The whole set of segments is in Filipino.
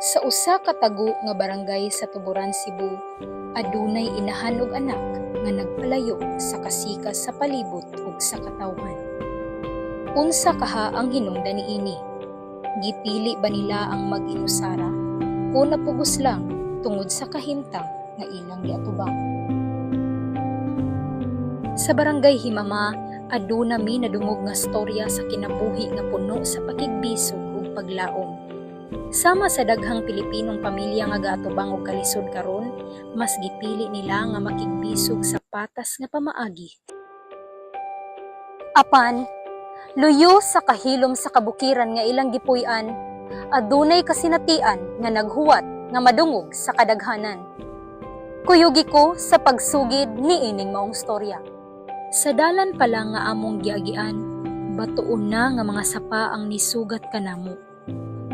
Sa usa ka tago nga barangay sa Tuboran, Cebu, adunay inahan og anak nga nagpalayo sa kasikas sa palibot ug sa katawhan. Unsa kaha ang hinungdan niini? Gipili ba nila ang mag-inusara o napugos lang tungod sa kahimtang nga ilang giatubang? Sa barangay Himama, aduna mi nadungog nga storya sa kinabuhi nga puno sa pakigbisog ug paglaom. Sama sa daghang Pilipinong pamilya nga gaatubang og kalisod karon, mas gipili nila nga makigbisog sa patas nga pamaagi. Apan, luyo sa kahilom sa kabukiran nga ilang gipuy-an, adunay kasinatian nga naghuwat nga madungog sa kadaghanan. Kuyugi ko sa pagsugid ni ining maong storya. Sa dalan pa lang nga among giagian, batuon na nga mga sapa ang nisugat kanamo.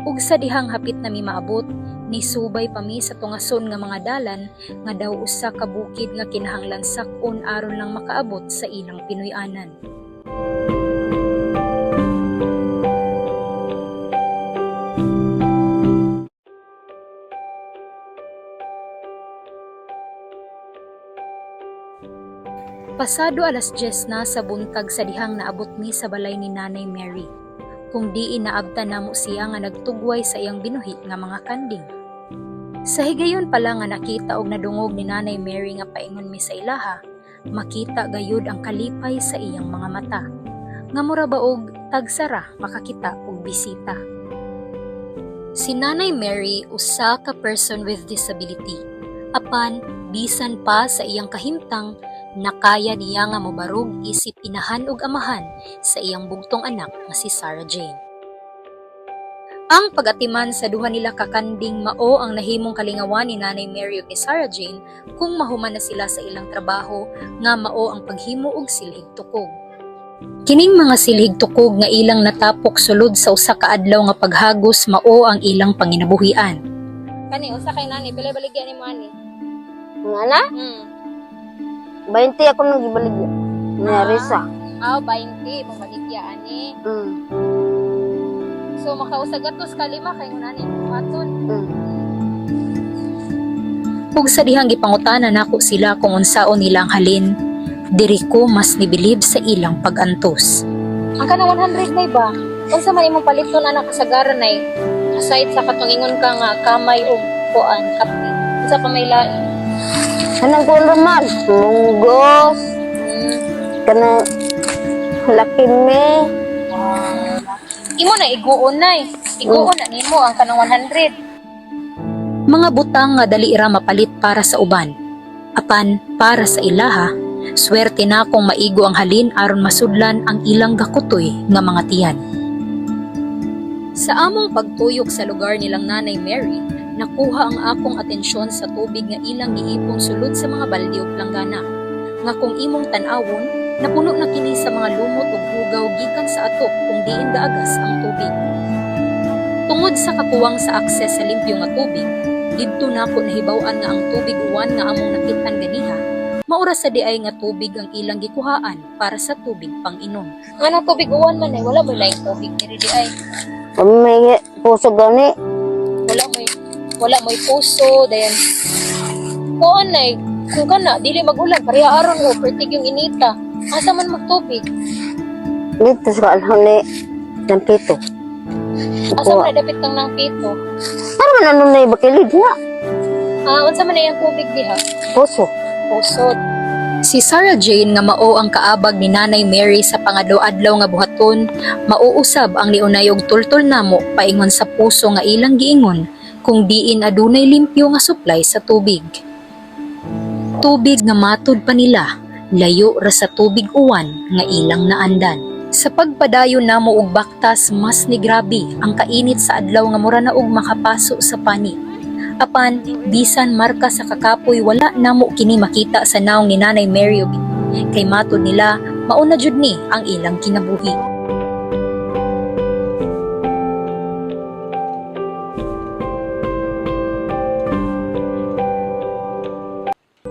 Ug sa dihang hapit na mi maabot, nisubay pa mi sa tungason nga mga dalan nga daw usa ka bukid nga kinahanglan sak-on aron lang makaabot sa ilang Pinoy-anan. Pasado alas 10 na sa buntag sa dihang naabot mi sa balay ni Nanay Mary. Kung di inaabtan namo siya nga nagtugway sa iyang binuhi nga mga kanding. Sa higayon pala nga nakita og nadungog ni Nanay Mary nga paingon mi sa ilaha, makita gayud ang kalipay sa iyang mga mata. Nga mura baog tagsara makakita og bisita. Si Nanay Mary usa ka person with disability. Apan bisan pa sa iyang kahimtang, nakaya niya nga mobarog isip inahan ug amahan sa iyang bugtong anak nga si Sarah Jane. Ang pagatiman sa duha nila kakanding mao ang nahimong kalingawan ni Nanay Mary ug ni Sarah Jane kung mahuman na sila sa ilang trabaho nga mao ang paghimo og silhig tukog. Kining mga silhig tukog nga ilang natapok sulod sa usa ka adlaw nga paghagos mao ang ilang panginabuhian. Kani usa kay nani pila baligyan ni mo ani? Ngana? 20 ako nang gibaligya. Ni Arisa. 20 mo baligya ani. Mm. So makausag atos kalima kay nani aton. Ug sa dihang gipangutana nako sila kung unsaon nilang halin, diri ko mas nibilib sa ilang pag-antos. Ang kanang 100 nay ba? Unsa man imong paliton anak kasagaran nay? Aside sa katungingon ka nga kamay ug kuan kape. Unsa pa may lain? Kanang kuan ramag, munggos. Kanang lakime. Imo na iguon nay. Iguon na nimo ang kanang 100. Mga butang nga dali ra mapalit para sa uban. Apan para sa ilaha, swerte na kung maigo ang halin aron masudlan ang ilang gakutoy nga mga tiyan. Sa among pagtuyok sa lugar nilang Nanay Mary, nakuha ang akong atensyon sa tubig nga ilang giipon sulod sa mga balde ug planggana. Nga kung imong tan-awon, napuno na kini sa mga lumot ug hugaw gikan sa atok kung diin daagas ang tubig. Tungod sa kakuwang sa akses sa limpyo nga tubig, didto nako nahibaw-an nga ang tubig uwan nga among nakit-an ganiha, maura sa diay nga tubig ang ilang gikuhaan para sa tubig pang-inom. Nga tubig uwan man ay wala mo laing tubig diri di ay. May puso gani. Wala mo'y puso, dayan. Kuan nay, kung kana, dili mag-ulan, pareha aron o, pertig yung inita. Asa man magtubig? Dito sa alam ni Nampito. Asa man dapit kang nang pito? Para man ano na ibakilid na. Unsa man na yung tubig diha? Puso. Puso. Si Sarah Jane nga mao ang kaabag ni Nanay Mary sa pangadlaw-adlaw nga buhaton, mauusab ang liunayog tultol namo paingon sa puso nga ilang giingon kung diin adunay limpyo nga supply sa tubig. Tubig nga matud pa nila, layo ra sa tubig uwan nga ilang naandan. Sa pagpadayon namo og baktas mas ni grabe ang kainit sa adlaw nga mura na og makapaso sa pani. Apan, bisan marka sa kakapoy wala namo kini makita sa naong ni Nanay Mary ug kay matud nila mauna jud ni ang ilang kinabuhi.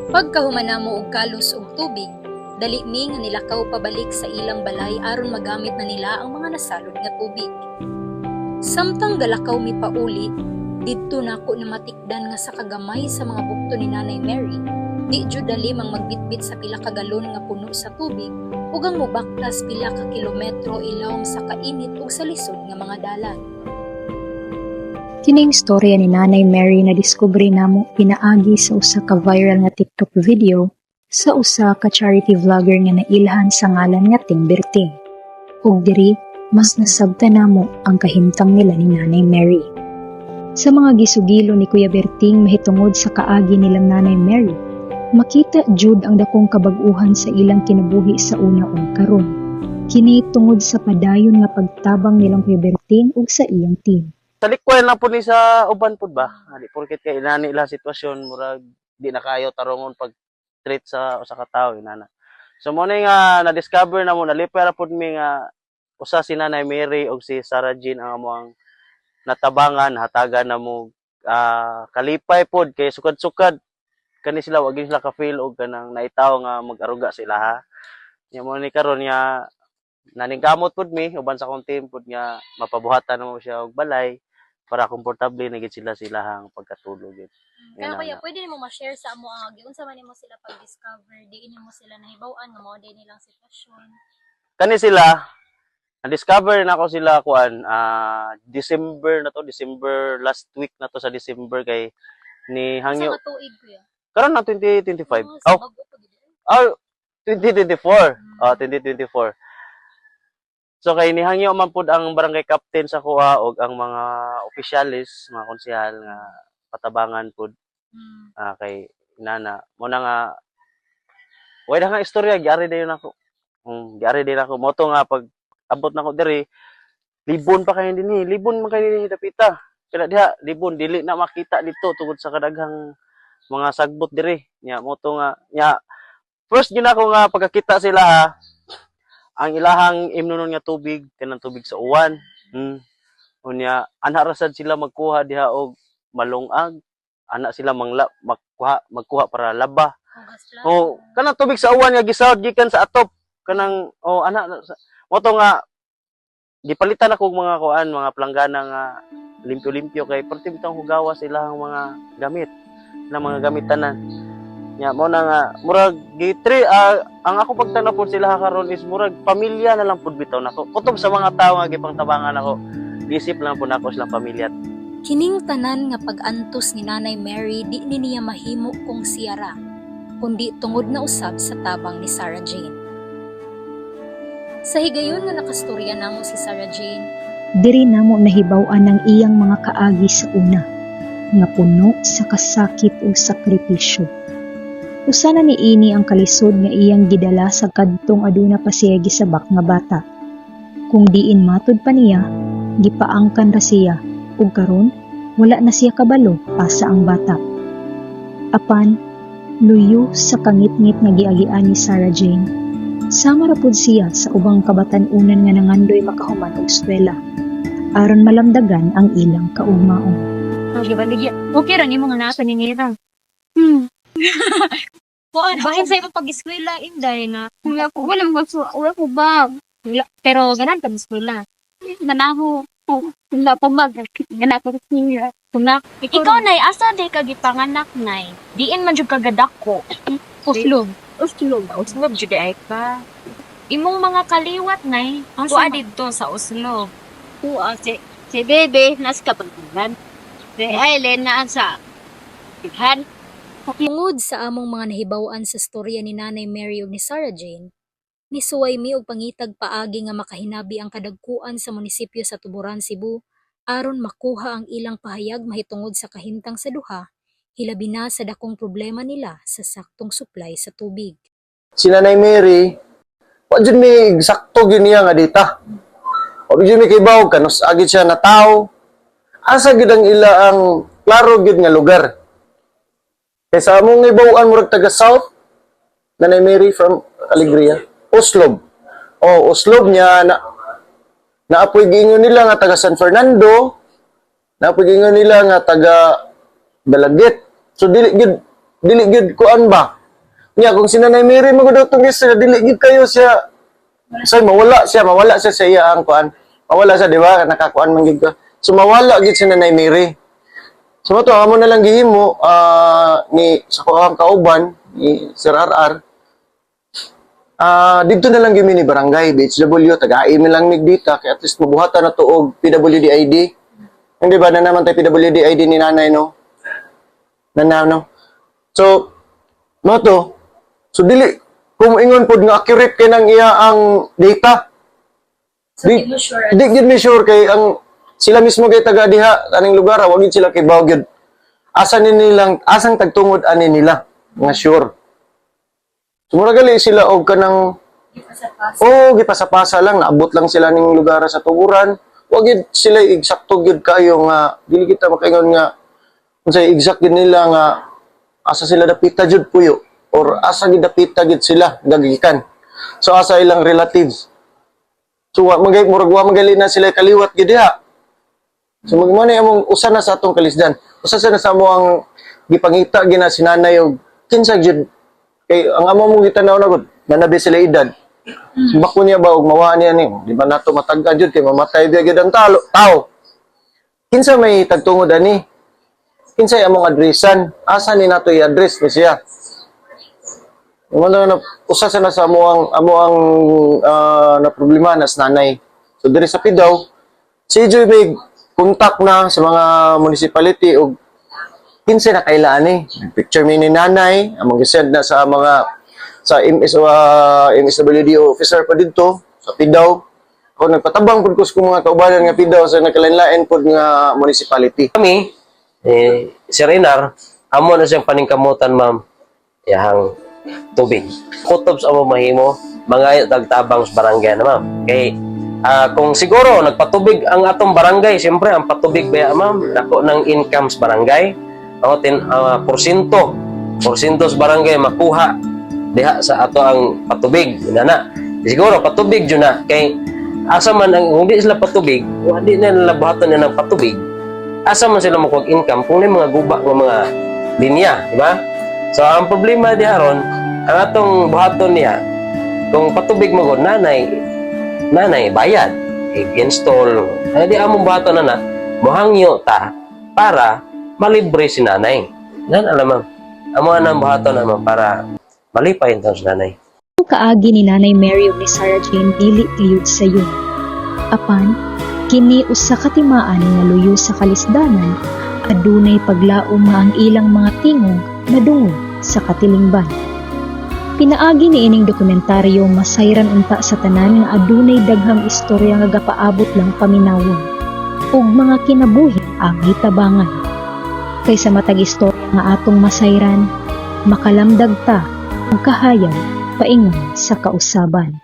Pagkahuman namo og kalos og tubig, dali mi nga nilakaw pabalik sa ilang balay aron magamit na nila ang mga nasalod nga tubig. Samtang galakaw mi pauli, didto nako na matikdan nga sa kagamay sa mga bukto ni Nanay Mary, di jud dali mang magbitbit sa pila ka galon nga puno sa tubig ug ang mobaktas pila ka kilometro ilawom sa kainit ug sa lisod nga mga dalan. Kining storya ni Nanay Mary na diskubre namo pinaagi sa usa ka viral nga TikTok video sa usa ka charity vlogger nga nailhan sa ngalan nga Ting Berting. Ug diri mas nasabtan namo ang kahimtang nila ni Nanay Mary. Sa mga gisugilo ni Kuya Berting mahitungod sa kaagi nilang Nanay Mary, makita jud ang dakong kabag-uhan sa ilang kinabuhi sa una ug karon. Kini tungod sa padayon nga pagtabang nilang Kuya Berting ug sa iyang team. Sa likwan lang po ni sa uban po ba? Di porket kay inani ila sitwasyon murag di na kayo tarongon pag treat sa usa ka tawo inana. So mo nga na-discover na mo nalipay ra pud mi nga usa si Nanay Mary ug si Sarah Jean ang amuang natabangan hatagan na mo kalipay pod kay sukad-sukad kani sila wag sila ka feel og kanang naitaw nga mag-aruga sila ha. Nya mo ni karon nga naningkamot pod mi uban sa akong team pod nga mapabuhatan mo siya og balay para komportable na gid sila silahang pagkatulog gid. Kaya kuya, pwede nimo ma-share sa amo ang giunsa man nimo sila pag-discover, diin nimo sila nahibaw-an nga mao day nilang sitwasyon. Kani sila na-discover na ako sila kuan December na to, December last week na to sa December kay ni Sa hangyo. matuig kuya. Karon na 2025. Sa Oh, bago pa gid. 2024. 2024. So kay nihangyo man pud ang barangay captain sa kuha og ang mga opisyalis, mga konsehal nga patabangan pud kay inana. Mo na nga way na nga istorya gyari dayon ako. Gyari din ako mo to nga pag abot na ko diri libon pa kay dinhi, libon man kay dinhi dapita. Kaya diha libon dili na makita dito tungod sa kadaghang mga sagbot diri. Nya mo to nga nya first gina ko nga pagkakita sila ang ilahang imnunon nga tubig kanang tubig sa uwan. Unya ana rasad sila magkuha diha og malungag. Ana sila magkuha para laba. Oh, kanang tubig sa uwan nga gisawd gikan sa atop. Kanang ana mo to nga gipalitan ako og mga kuan, mga planggana nga limpyo-limpyo kay perti bitang hugawas ilang mga gamit na mga gamitanan. Nya mo na nga murag gitri ang ako pagtanaw po sila karon is murag pamilya na lang pud bitaw nako. Kutob sa mga tawo nga gipangtabangan ako. Isip lang po nako silang pamilya. Kining tanan nga pag-antos ni Nanay Mary di ni niya mahimo kung siya ra, kundi tungod na usab sa tabang ni Sarah Jane. Sa higayon nga nakastorya namo si Sarah Jane, Diri namo nahibaw-an ang iyang mga kaagi sa una, nga puno sa kasakit o sakripisyo. Usa na niini ang kalisod nga iyang gidala sa kadtong aduna pa siya gisabak nga bata. Kung diin matud pa niya, gipaangkan ra siya, ug karon wala na siya kabalo asa ang bata. Apan, luyo sa kangit-ngit nga giagian ni Sarah Jane, sama ra pud siya sa ubang kabatan-unan nga nangandoy makahuman og eskwela, aron malamdagan ang ilang kaugmaon. Okay ra nimo nga nasa ni Nira. Bahin sa imong pag-eskwela inday na. Wala ko ba. Pero ganan ka eskwela. Nanaho. Wala pa mag. Ganan ko niya. Ikaw nay asa di ka gipanganak nay. Diin man jud ka gadako. Uslog jud ay ka. Imong mga kaliwat nay. Kuha didto sa Uslog. Si Bebe, nasa kapagpunan. Si Aileen, naan sa Bighan. tungod sa among mga nahibaw-an sa storya ni Nanay Mary ug ni Sarah Jane, nisuway mi og pangitag paagi nga makahinabi ang kadagkuan sa munisipyo sa Tuburan, Cebu aron makuha ang ilang pahayag mahitungod sa kahimtang sa duha, hilabi na sa dakong problema nila sa saktong supply sa tubig. Si Nanay Mary, wa jud mi sakto gyud niya nga dita. Wa jud mi kibaw kanus agid siya na tao. Asa gid ang ila ang klaro gid nga lugar. Kaysa among ibaw-an murag taga South, Nanay Mary from Alegria, Oslob. Oslob niya naapoy gingon nila nga taga San Fernando, naapoy gingon nila nga taga Balagit. So dili gid kuan ba? Nya kung si Nanay Mary magudutong siya, dili gid kayo siya. Say mawala siya sa iya ang kuan. Mawala siya, di ba? Nakakuan man gid ka. So mawala gid si Nanay Mary. So mato amo na lang gihimo ni sa ko ang kauban ni Sir RR. Dito na lang gimi ni barangay BHW taga-email lang mig dita kay at least mabuhatan na tuog PWD ID. Hindi ba na naman tayo PWD ID ni nanay no? No? So mato so dili kung ingon pod nga accurate kay nang iya ang data. So, di mo sure. Di gid mi sure kay ang sila mismo kay taga diha kaning lugar wa gid sila kay gyud. Asa ni nilang asang tagtungod ani nila nga sure. Sumura gali sila og kanang gipasa-pasa lang naabot lang sila ning lugar sa tuguran. Wa gid sila eksakto gid kayo nga dili kita makaingon nga unsay exact gid nila nga asa sila dapita jud puyo or asa gid dapita gid sila gagikan. So asa ilang relatives. So wa magali na sila kaliwat gid diha. So magmano among usa na sa atong kalisdan. Usa sa mo ang gipangita gina si nanay og kinsa jud kay ang amo mong gitanaw na gud nanabi sila edad. Bako niya ba og mawaan niya ni di ba nato matagkan jud kay mamatay biya gid ang tao. Kinsa may tagtungod ani? Kinsay among adresan? Asa ni nato i-address ni siya? Wala na usa sa nasa amo ang na problema nas nanay. So diri sa Pidaw, si Joy may kontak na sa mga municipality og kinsa na kailaan ni. Picture mi ni nanay, among gisend na sa mga sa MSWD officer pa dito sa Pidaw. Ako nagpatabang pud ko sa mga kaubanan nga Pidaw sa nakalanlain pud nga municipality. Kami, si Renar, amo na siyang paningkamutan, ma'am, yahang tubig. Kutob sa amo mahimo, mga tagtabang sa barangay na, ma'am. Kay, kung siguro nagpatubig ang atong barangay, siyempre, ang patubig ba, ma'am, dako ng income sa barangay, porsyento sa barangay makuha diha sa ato ang patubig. Inana, siguro patubig dyan na, kay, asa man, kung di sila patubig, kung di na nalabuhatan na ng patubig, asa man sila makuha income kung may mga guba ng mga linya, di ba? So, ang problema di haron, ang atong buhaton niya, kung patubig mo ko, nanay, bayad, i-install, di among buhaton na muhangyo ta, para malibre si nanay. Nan, alam mo, amo ang buhaton naman para malipay ito si nanay. Ang kaagi ni Nanay Mary ug ni Sarah Jane dili liyud sa yun. Apan, kini usa ka timaan nga luyo sa kalisdanan, adunay paglaom nga ang ilang mga tingog nadungog sa katilingban. Pinaagi ni ining dokumentaryo masayran unta sa tanan nga adunay daghang istorya nga gapaabot lang paminawon ug mga kinabuhi ang gitabangan. Kaysa matag istorya nga atong masayran, makalamdag ta ang kahayag paingon sa kausaban.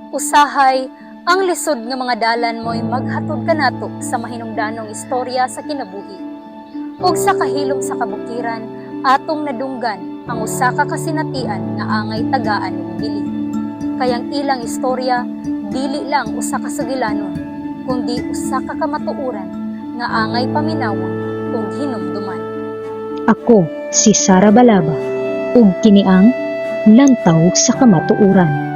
Usahay, ang lisod nga mga dalan mo'y maghatod kanato sa mahinungdanong istorya sa kinabuhi. Ug sa kahilom sa kabukiran, atong nadunggan ang usa ka kasinatian nga angay tagaan ug bili. Kayang ilang istorya dili lang usa ka sugilanon, kundi usa ka kamatuoran nga angay paminawon ug hinumduman. Ako si Sara Balaba ug kini ang Lantaw sa Kamatuoran.